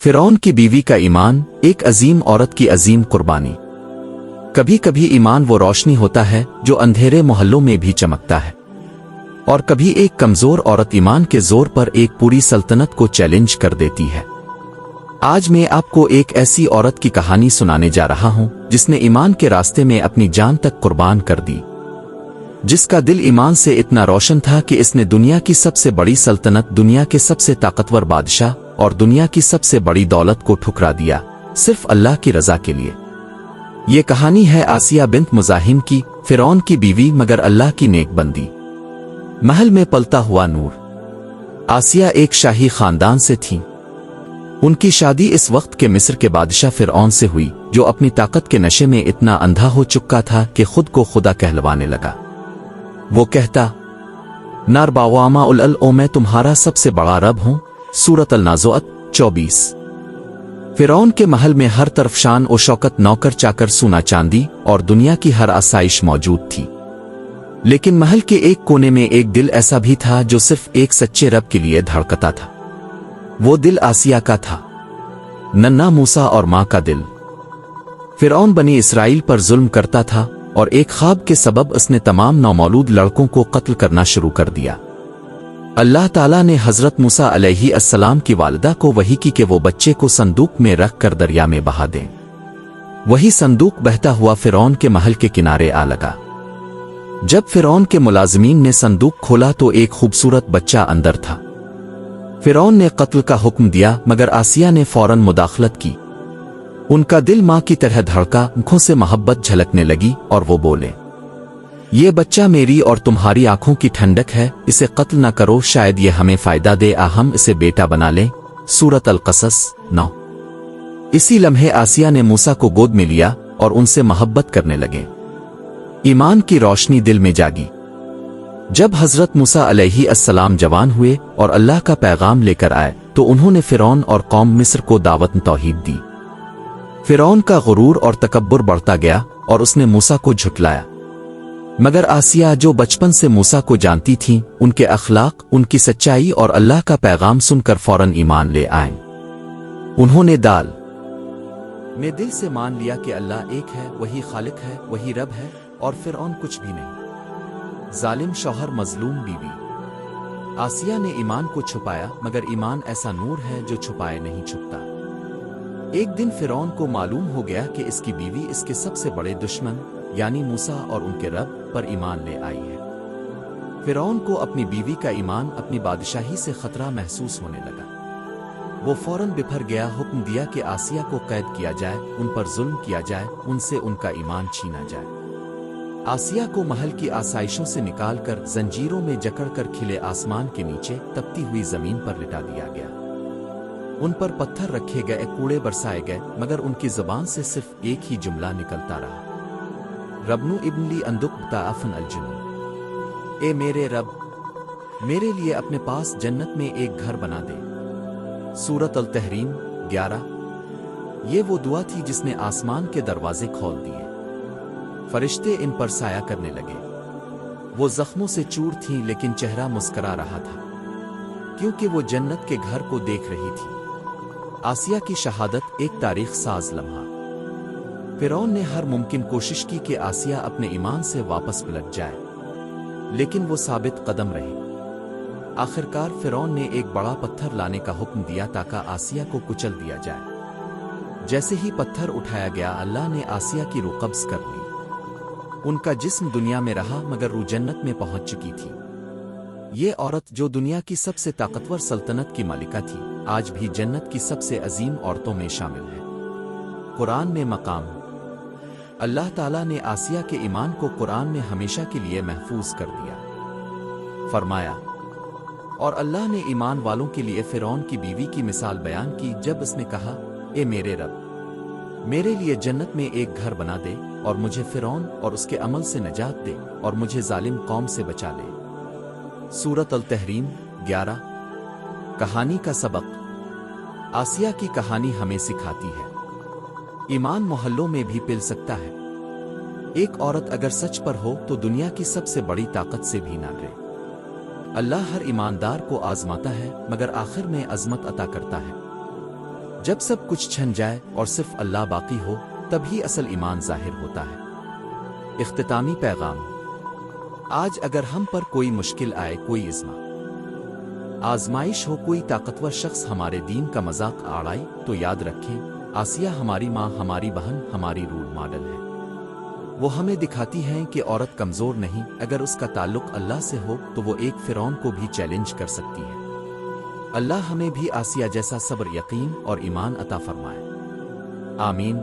फिरौन की बीवी का ईमान, एक अजीम औरत की अजीम कुर्बानी। कभी कभी ईमान वो रोशनी होता है जो अंधेरे मोहल्लों में भी चमकता है, और कभी एक कमजोर औरत ईमान के जोर पर एक पूरी सल्तनत को चैलेंज कर देती है। आज मैं आपको एक ऐसी औरत की कहानी सुनाने जा रहा हूं जिसने ईमान के रास्ते में अपनी जान तक कुर्बान कर दी, जिसका दिल ईमान से इतना रोशन था कि इसने दुनिया की सबसे बड़ी सल्तनत, दुनिया के सबसे ताकतवर बादशाह और दुनिया की सबसे बड़ी दौलत को ठुकरा दिया, सिर्फ अल्लाह की रजा के लिए। ये कहानी है आसिया बिन्त मुज़ाहिम की, फिरौन की बीवी मगर अल्लाह की नेक बंदी। महल में पलता हुआ नूर। आसिया एक शाही खानदान से थीं। उनकी शादी इस वक्त के मिस्र के बादशाह फिरौन से हुई, जो अपनी ताकत के नशे में इतना अंधा हो चुका था कि खुद को खुदा कहलवाने लगा। वो कहता, नारबावामा उल ओ मैं तुम्हारा सबसे बड़ा रब हूं। सूरत अल-नाज़ुअत 24। फिरौन के महल में हर तरफ शान और शौकत, नौकर चाकर, सोना चांदी और दुनिया की हर आसाइश मौजूद थी। लेकिन महल के एक कोने में एक दिल ऐसा भी था जो सिर्फ एक सच्चे रब के लिए धड़कता था। वो दिल आसिया का था, नन्ना मूसा और मां का दिल। फिरौन बनी इसराइल पर जुल्म करता था और एक ख्वाब के सबब उसने तमाम नौमौलूद लड़कों को कत्ल करना शुरू कर दिया। अल्लाह ताला ने हजरत मूसा अलैहि अस्सलाम की वालिदा को वही की कि वो बच्चे को संदूक में रख कर दरिया में बहा दें। वही संदूक बहता हुआ फिरौन के महल के किनारे आ लगा। जब फिरौन के मुलाजिमीन ने संदूक खोला तो एक खूबसूरत बच्चा अंदर था। फिरौन ने कत्ल का हुक्म दिया मगर आसिया ने फौरन मुदाखलत की। उनका दिल मां की तरह धड़का, आंखों से मोहब्बत झलकने लगी और वो बोले, ये बच्चा मेरी और तुम्हारी आंखों की ठंडक है, इसे कत्ल न करो, शायद ये हमें फायदा दे, हम इसे बेटा बना लें। सूरत अल-कसस 9। इसी लम्हे आसिया ने मूसा को गोद में लिया और उनसे मोहब्बत करने लगे। ईमान की रोशनी दिल में जागी। जब हजरत मूसा अलैहि अस्सलाम जवान हुए और अल्लाह का पैगाम लेकर आए तो उन्होंने फिरौन और कौम मिस्र को दावत तौहीद दी। फिरौन का गुरूर और तकब्बुर बढ़ता गया और उसने मूसा को झुटलाया, मगर आसिया जो बचपन से मूसा को जानती थीं, उनके अखलाक, उनकी सच्चाई और अल्लाह का पैगाम सुनकर फौरन ईमान ले आए। उन्होंने दाल में दिल से मान लिया कि अल्लाह एक है, वही खालिक है, वही रब है और फिरौन कुछ भी नहीं। जालिम शौहर, मजलूम बीवी। आसिया ने ईमान को छुपाया, मगर ईमान ऐसा नूर है जो छुपाए नहीं छुपता। एक दिन फिरौन को मालूम हो गया कि इसकी बीवी इसके सबसे बड़े दुश्मन यानी मूसा और उनके रब पर ईमान ले आई है। फिरौन को अपनी बीवी का ईमान, अपनी बादशाही से खतरा महसूस होने लगा। वो फौरन बिफर गया, हुक्म दिया कि आसिया को कैद किया जाए, उन पर जुल्म किया जाए, उनसे उनका ईमान छीना जाए। आसिया को महल की आसाइशों से निकालकर जंजीरों में जकड़कर खिले आसमान के नीचे तपती हुई जमीन पर लिटा दिया गया। उन पर पत्थर रखे गए, कूड़े बरसाए गए, मगर उनकी जुबान से सिर्फ एक ही जुमला निकलता रहा, रब्नु इब्नली अंदुक ताअफन अलजुनून। ए मेरे रब, मेरे लिए अपने पास जन्नत में एक घर बना दे। सूरत अल-तहरीम 11। ये वो दुआ थी जिसने आसमान के दरवाजे खोल दिए। फरिश्ते इन पर साया करने लगे। वो जख्मों से चूर थीं लेकिन चेहरा मुस्करा रहा था, क्योंकि वो जन्नत के घर को देख रही थी। आसिया की शहादत एक तारीख साज लम्हा। फिरौन ने हर मुमकिन कोशिश की कि आसिया अपने ईमान से वापस पलट जाए, लेकिन वो साबित कदम रही। आखिरकार फिरौन ने एक बड़ा पत्थर लाने का हुक्म दिया ताकि आसिया को कुचल दिया जाए। जैसे ही पत्थर उठाया गया, अल्लाह ने आसिया की रूह कब्ज कर ली। उनका जिस्म दुनिया में रहा मगर रूह जन्नत में पहुंच चुकी थी। ये औरत जो दुनिया की सबसे ताकतवर सल्तनत की मालिका थी, आज भी जन्नत की सबसे अजीम औरतों में शामिल है। कुरान में मकाम। अल्लाह ताला ने आसिया के ईमान को कुरान में हमेशा के लिए महफूज कर दिया। फरमाया, और अल्लाह ने ईमान वालों के लिए फिरौन की बीवी की मिसाल बयान की जब उसने कहा, ए मेरे रब, मेरे लिए जन्नत में एक घर बना दे और मुझे फिरौन और उसके अमल से नजात दे और मुझे जालिम कौम से बचा ले। सूरत अल-तहरीम 11। कहानी का सबक। आसिया की कहानी हमें सिखाती है, ईमान मोहल्लों में भी पिल सकता है। एक औरत अगर सच पर हो तो दुनिया की सबसे बड़ी ताकत से भी ना डरे। अल्लाह हर ईमानदार को आजमाता है मगर आखिर में अजमत अता करता है। جب سب کچھ چھن جائے اور صرف اللہ باقی ہو تبھی اصل ایمان ظاہر ہوتا ہے۔ اختتامی پیغام۔ آج اگر ہم پر کوئی مشکل آئے، کوئی آزمائش ہو، کوئی طاقتور شخص ہمارے دین کا مذاق اڑائے، تو یاد رکھیں آسیہ ہماری ماں، ہماری بہن، ہماری رول ماڈل ہے۔ وہ ہمیں دکھاتی ہیں کہ عورت کمزور نہیں، اگر اس کا تعلق اللہ سے ہو تو وہ ایک فرعون کو بھی چیلنج کر سکتی ہے۔ اللہ ہمیں بھی آسیہ جیسا صبر، یقین اور ایمان عطا فرمائے۔ آمین۔